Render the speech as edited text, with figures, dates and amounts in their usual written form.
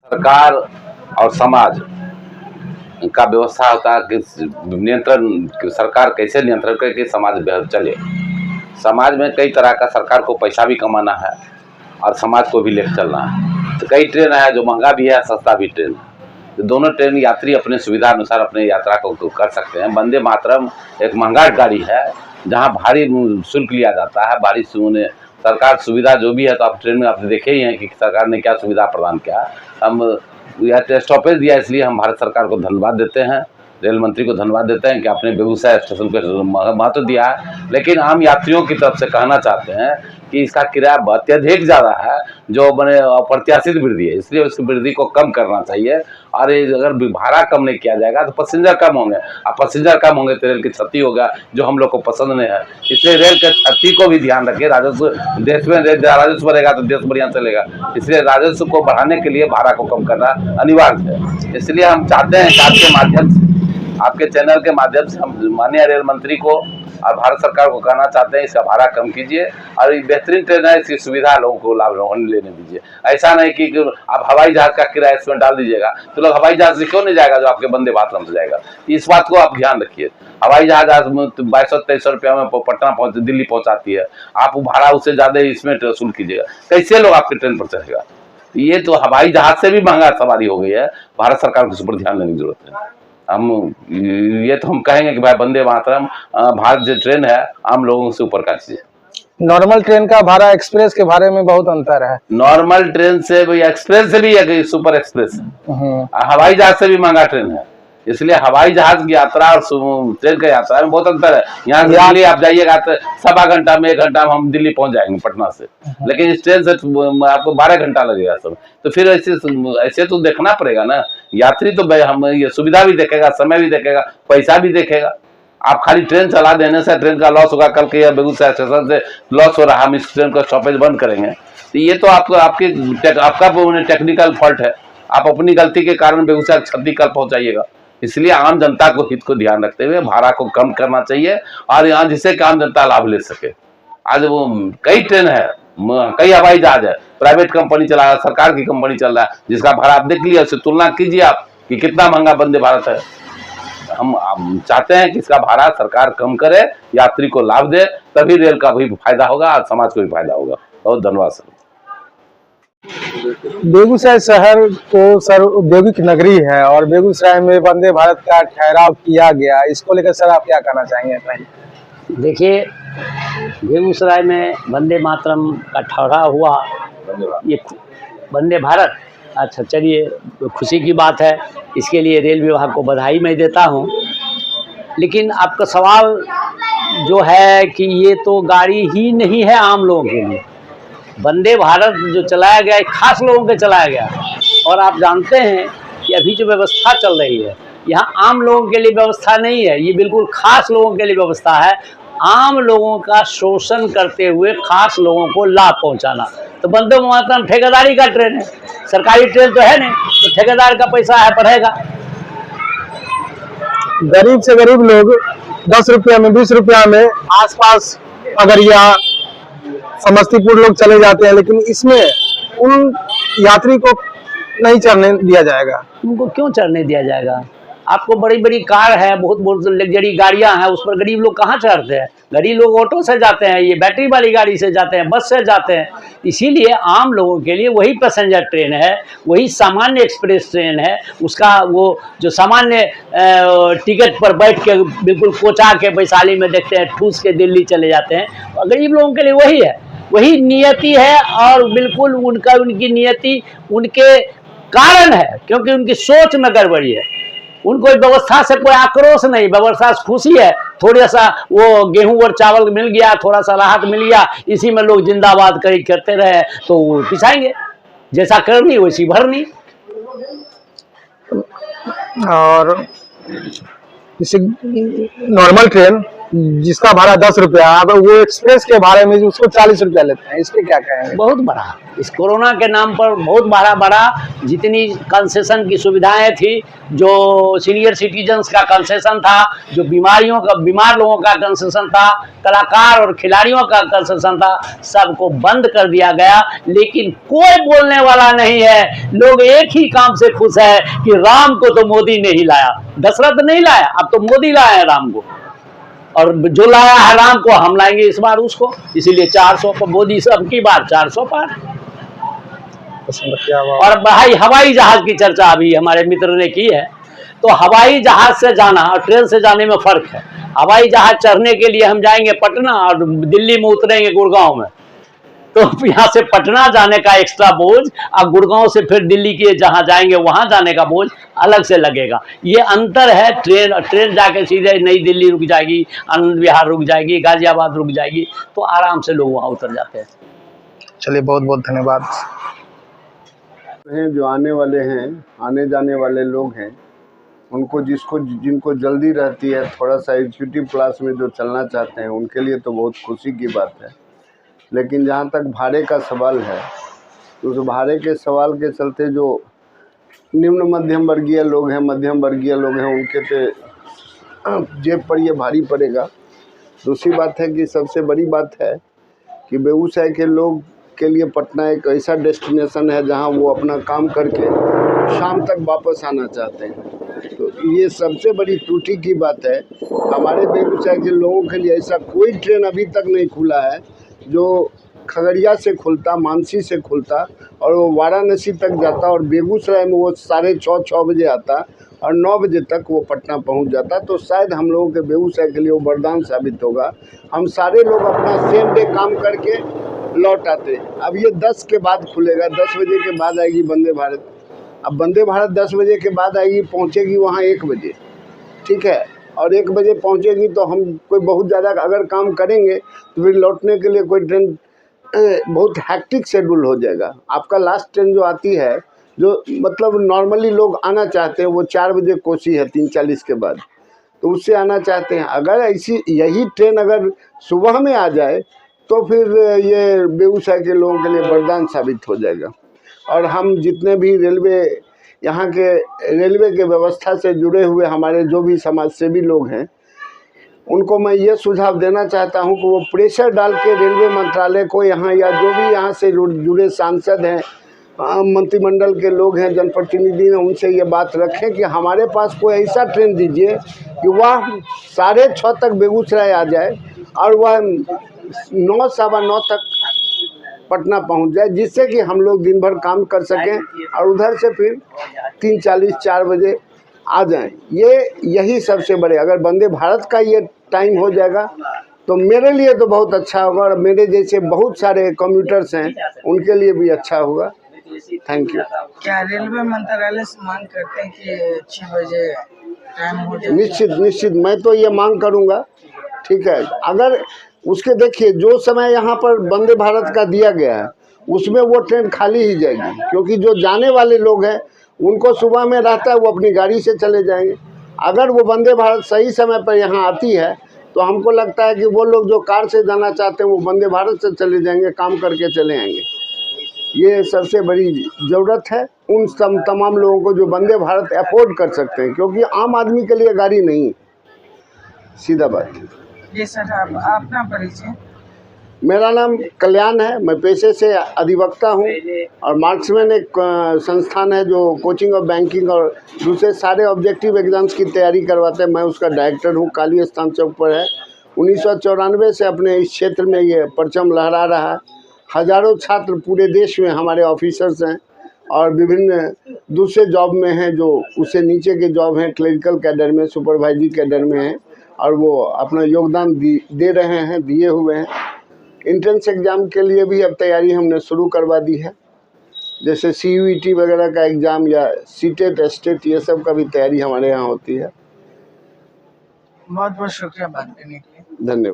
सरकार और समाज का व्यवस्था होता है कि नियंत्रण, सरकार कैसे नियंत्रण करे कि समाज बेहतर चले। समाज में कई तरह का, सरकार को पैसा भी कमाना है और समाज को भी लेकर चलना है। तो कई ट्रेन है जो महंगा भी है, सस्ता भी ट्रेन है। तो दोनों ट्रेन यात्री अपने सुविधा अनुसार अपने यात्रा को कर सकते हैं। वंदे मातरम एक महंगा गाड़ी है जहाँ भारी शुल्क लिया जाता है, भारी सरकार सुविधा जो भी है। तो आप ट्रेन में आपने देखे ही हैं कि सरकार ने क्या सुविधा प्रदान किया। हम यह स्टॉपेज दिया, इसलिए हम भारत सरकार को धन्यवाद देते हैं, रेल मंत्री को धन्यवाद देते हैं कि आपने बेगूसराय स्टेशन को महत्व दिया है। लेकिन आम यात्रियों की तरफ से कहना चाहते हैं कि इसका किराया अत्यधिक ज़्यादा है, जो बने अप्रत्याशित वृद्धि है, इसलिए उस वृद्धि को कम करना चाहिए। और अगर भाड़ा कम नहीं किया जाएगा तो पैसेंजर कम होंगे, और पैसेंजर कम होंगे तो रेल की क्षति होगा, जो हम लोग को पसंद नहीं है। इसलिए रेल के क्षति को भी ध्यान रखिए। राजस्व, देश में राजस्व बढ़ेगा तो देश बढ़िया चलेगा। इसलिए राजस्व को बढ़ाने के लिए भाड़ा को कम करना अनिवार्य है। इसलिए हम चाहते हैं कि आपके माध्यम से, आपके चैनल के माध्यम से हम माननीय रेल मंत्री को और भारत सरकार को कहना चाहते हैं, इसका भाड़ा कम कीजिए। और ये बेहतरीन ट्रेन है, इसकी सुविधा लोगों को लाभ लेने दीजिए। ऐसा नहीं कि आप हवाई जहाज का किराया इसमें डाल दीजिएगा तो लोग हवाई जहाज से क्यों नहीं जाएगा जो आपके वंदे भारत से जाएगा। इस बात को आप ध्यान रखिए। हवाई जहाज आज 2200-2300 रुपया में पटना दिल्ली पहुंचाती है, आप भाड़ा उससे ज़्यादा इसमें वसूल कीजिएगा, कैसे लोग आपके ट्रेन पर चढ़ेगा। ये तो हवाई जहाज से भी महंगा सवारी हो गई है। भारत सरकार को इस पर ध्यान देने की जरूरत है। ये तो हम कहेंगे कि भाई वंदे मातरम भारत जो ट्रेन है आम लोगों से ऊपर का चीज है। नॉर्मल ट्रेन का भाड़ा एक्सप्रेस के भाड़े में बहुत अंतर है। नॉर्मल ट्रेन से भी, एक्सप्रेस से भी है, सुपर एक्सप्रेस है। हवाई जहाज से भी महंगा ट्रेन है। इसलिए हवाई जहाज की यात्रा और ट्रेन की यात्रा में बहुत अंतर है। यहाँ से दिल्ली आप जाइएगा तो 1.25 घंटा में, 1 घंटा में हम दिल्ली पहुंच जाएंगे पटना से। लेकिन इस ट्रेन से आपको 12 घंटा लगेगा सब। तो फिर ऐसे तो देखना पड़ेगा ना। यात्री तो हम ये सुविधा भी देखेगा, समय भी देखेगा, पैसा भी देखेगा। आप खाली ट्रेन चला देने से ट्रेन का लॉस होगा। कल के बेगूसराय स्टेशन से लॉस हो रहा, हम इस ट्रेन का स्टॉपेज बंद करेंगे तो ये तो आपका टेक्निकल फॉल्ट है। आप अपनी गलती के कारण बेगूसराय क्षति कल पहुंचाइएगा। इसलिए आम जनता को हित को ध्यान रखते हुए भाड़ा को कम करना चाहिए, और यहाँ जिससे कि आम जनता लाभ ले सके। आज वो कई ट्रेन है, कई हवाई जहाज है, प्राइवेट कंपनी चला रहा है, सरकार की कंपनी चल रहा है, जिसका भाड़ा आप देख लिया, उससे तुलना कीजिए आप कि कितना महंगा वंदे भारत है। हम चाहते हैं कि इसका भाड़ा सरकार कम करे, यात्री को लाभ दे, तभी रेल का भी फायदा होगा और समाज को भी फायदा होगा। बहुत धन्यवाद सर। बेगूसराय शहर को सर औद्योगिक नगरी है और बेगूसराय में वंदे भारत का ठहराव किया गया, इसको लेकर सर आप क्या कहना चाहेंगे? देखिए, बेगूसराय में वंदे मातरम का ठहराव हुआ, ये वंदे भारत, अच्छा चलिए खुशी की बात है। इसके लिए रेल विभाग को बधाई मैं देता हूँ। लेकिन आपका सवाल जो है कि ये तो गाड़ी ही नहीं है आम लोगों के लिए। वंदे भारत जो चलाया गया है खास लोगों के चलाया गया, और आप जानते हैं कि अभी जो व्यवस्था चल रही है यहाँ आम लोगों के लिए व्यवस्था नहीं है, ये बिल्कुल खास लोगों के लिए व्यवस्था है। आम लोगों का शोषण करते हुए खास लोगों को लाभ पहुंचाना। तो वंदे मातरम ठेकेदारी का ट्रेन है, सरकारी ट्रेन तो है नहीं, तो ठेकेदार का पैसा है बढ़ेगा। गरीब से गरीब लोग 10 रुपया में, 20 रुपया में आसपास अगर यहाँ समस्तीपुर लोग चले जाते हैं, लेकिन इसमें उन यात्री को नहीं चढ़ने दिया जाएगा। उनको क्यों चढ़ने दिया जाएगा? आपको बड़ी बड़ी कार है, बहुत बहुत लग्जरी गाड़ियां हैं, उस पर गरीब लोग कहाँ चढ़ते हैं? गरीब लोग ऑटो से जाते हैं, ये बैटरी वाली गाड़ी से जाते हैं, बस से जाते हैं। इसीलिए आम लोगों के लिए वही पैसेंजर ट्रेन है, वही सामान्य एक्सप्रेस ट्रेन है। उसका वो जो सामान्य टिकट पर बैठ के बिल्कुल कोचा के वैशाली में देखते हैं, ठूस के दिल्ली चले जाते हैं, गरीब लोगों के लिए वही है, वही नियति है। और बिल्कुल उनकी नियति उनके कारण है, क्योंकि उनकी सोच में गड़बड़ी है। उनको व्यवस्था से कोई आक्रोश नहीं, व्यवस्था से खुशी है। थोड़ा सा वो गेहूं और चावल मिल गया, थोड़ा सा राहत मिल गया, इसी में लोग जिंदाबाद करते रहे तो पिछाएंगे। जैसा करनी वैसी भरनी। और जैसे नॉर्मल ट्रेन जिसका भाड़ा 10 रुपया, अब वो एक्सप्रेस के भाड़े में उसको 40 रुपया लेते हैं, इस पे क्या कहेंगे? बहुत बड़ा, इस कोरोना के नाम पर बहुत बड़ा जितनी कंसेशन की सुविधाएं थी, जो सीनियर सिटीजन्स का कंसेशन था, जो बीमार लोगों का कंसेशन था, कलाकार और खिलाड़ियों का कंसेशन था, सबको बंद कर दिया गया। लेकिन कोई बोलने वाला नहीं है। लोग एक ही काम से खुश है कि राम को तो मोदी ने ही लाया, दशरथ नहीं लाया, अब तो मोदी लाया है राम को, और जो लाया है राम को हम लाएंगे इस बार उसको, इसीलिए 400 पर मोदी सब की बार 400 पार। और भाई हवाई जहाज की चर्चा अभी हमारे मित्र ने की है, तो हवाई जहाज से जाना और ट्रेन से जाने में फर्क है। हवाई जहाज चढ़ने के लिए हम जाएंगे पटना और दिल्ली में उतरेंगे गुड़गांव में, तो यहाँ से पटना जाने का एक्स्ट्रा बोझ और गुड़गांव से फिर दिल्ली के जहाँ जाएंगे वहाँ जाने का बोझ अलग से लगेगा। ये अंतर है। ट्रेन जाके सीधे नई दिल्ली रुक जाएगी, आनंद विहार रुक जाएगी, गाजियाबाद रुक जाएगी, तो आराम से लोग वहाँ उतर जाते हैं। चलिए, बहुत बहुत धन्यवाद। हैं जो आने वाले हैं, आने जाने वाले लोग हैं, उनको जिनको जल्दी रहती है, थोड़ा सा एग्जीक्यूटिव क्लास में जो चलना चाहते हैं, उनके लिए तो बहुत खुशी की बात है। लेकिन जहाँ तक भाड़े का सवाल है, तो उस भाड़े के सवाल के चलते जो निम्न मध्यम वर्गीय लोग हैं, उनके तो जेब पर ये भारी पड़ेगा। दूसरी बात है कि सबसे बड़ी बात है कि बेगूसराय के लोग के लिए पटना एक ऐसा डेस्टिनेशन है जहां वो अपना काम करके शाम तक वापस आना चाहते हैं। तो ये सबसे बड़ी त्रुटि की बात है। हमारे बेगूसराय के लोगों के लिए ऐसा कोई ट्रेन अभी तक नहीं खुला है जो खगड़िया से खुलता, मानसी से खुलता और वो वाराणसी तक जाता और बेगूसराय में वो 6:30-6 बजे आता और 9 बजे तक वो पटना पहुंच जाता। तो शायद हम लोगों के बेगूसराय के लिए वो वरदान साबित होगा। हम सारे लोग अपना सेम डे काम करके लौट आते। अब ये 10 के बाद खुलेगा, 10 बजे के बाद आएगी वंदे भारत। अब वंदे भारत 10 बजे के बाद आएगी, पहुंचेगी वहाँ 1 बजे, ठीक है, और 1 बजे पहुंचेगी तो हम कोई बहुत ज़्यादा अगर काम करेंगे तो फिर लौटने के लिए कोई ट्रेन बहुत हैक्टिक शेड्यूल हो जाएगा। आपका लास्ट ट्रेन जो आती है, जो मतलब नॉर्मली लोग आना चाहते हैं, वो 4 बजे कोसी है 3:40 के बाद, तो उससे आना चाहते हैं। अगर ऐसी यही ट्रेन अगर सुबह में आ जाए तो फिर ये बेगूसराय के लोगों के लिए वरदान साबित हो जाएगा। और हम जितने भी यहाँ के रेलवे के व्यवस्था से जुड़े हुए हमारे जो भी समाज सेवी लोग हैं, उनको मैं ये सुझाव देना चाहता हूं कि वो प्रेशर डाल के रेलवे मंत्रालय को यहाँ, या जो भी यहाँ से जुड़े सांसद हैं, मंत्रिमंडल के लोग हैं, जनप्रतिनिधि हैं, उनसे ये बात रखें कि हमारे पास कोई ऐसा ट्रेन दीजिए कि वह 6:30 तक बेगूसराय आ जाए और वह 9, 9:15 तक पटना पहुंच जाए, जिससे कि हम लोग दिन भर काम कर सकें और उधर से फिर 3:40, 4 बजे आ जाएं। यही सबसे बड़े, अगर वंदे भारत का ये टाइम हो जाएगा तो मेरे लिए तो बहुत अच्छा होगा और मेरे जैसे बहुत सारे कम्यूटर्स हैं उनके लिए भी अच्छा होगा। Thank you. क्या रेलवे मंत्रालय से मांग करते हैं कि 6 बजे टाइम हो जाए? निश्चित मैं तो ये मांग करूँगा, ठीक है। अगर उसके देखिए जो समय यहाँ पर वंदे भारत का दिया गया है उसमें वो ट्रेन खाली ही जाएगी, क्योंकि जो जाने वाले लोग हैं उनको सुबह में रहता है, वो अपनी गाड़ी से चले जाएंगे। अगर वो वंदे भारत सही समय पर यहाँ आती है तो हमको लगता है कि वो लोग जो कार से जाना चाहते हैं वो वंदे भारत से चले जाएंगे, काम करके चले आएंगे। ये सबसे बड़ी ज़रूरत है उन तमाम लोगों को जो वंदे भारत अफोर्ड कर सकते हैं, क्योंकि आम आदमी के लिए गाड़ी नहीं। सीधा बात। ये सर, अपना परिचय? मेरा नाम कल्याण है, मैं पेशे से अधिवक्ता हूँ और मार्क्समैन एक संस्थान है जो कोचिंग और बैंकिंग और दूसरे सारे ऑब्जेक्टिव एग्जाम्स की तैयारी करवाते हैं। मैं उसका डायरेक्टर हूँ, काली स्थान चौक पर है। 1994 से अपने इस क्षेत्र में ये परचम लहरा रहा है। हज़ारों छात्र पूरे देश में हमारे ऑफिसर्स हैं और विभिन्न दूसरे जॉब में हैं, जो उससे नीचे के जॉब हैं, क्लरिकल कैडर में, सुपरवाइजरी कैडर में हैं, और वो अपना योगदान दे रहे हैं, दिए हुए हैं। एंट्रेंस एग्ज़ाम के लिए भी अब तैयारी हमने शुरू करवा दी है, जैसे CUET वगैरह का एग्ज़ाम या सीटेट, एस्टेट, ये सब का भी तैयारी हमारे यहाँ होती है। बहुत बहुत शुक्रिया बात करने के लिए। धन्यवाद।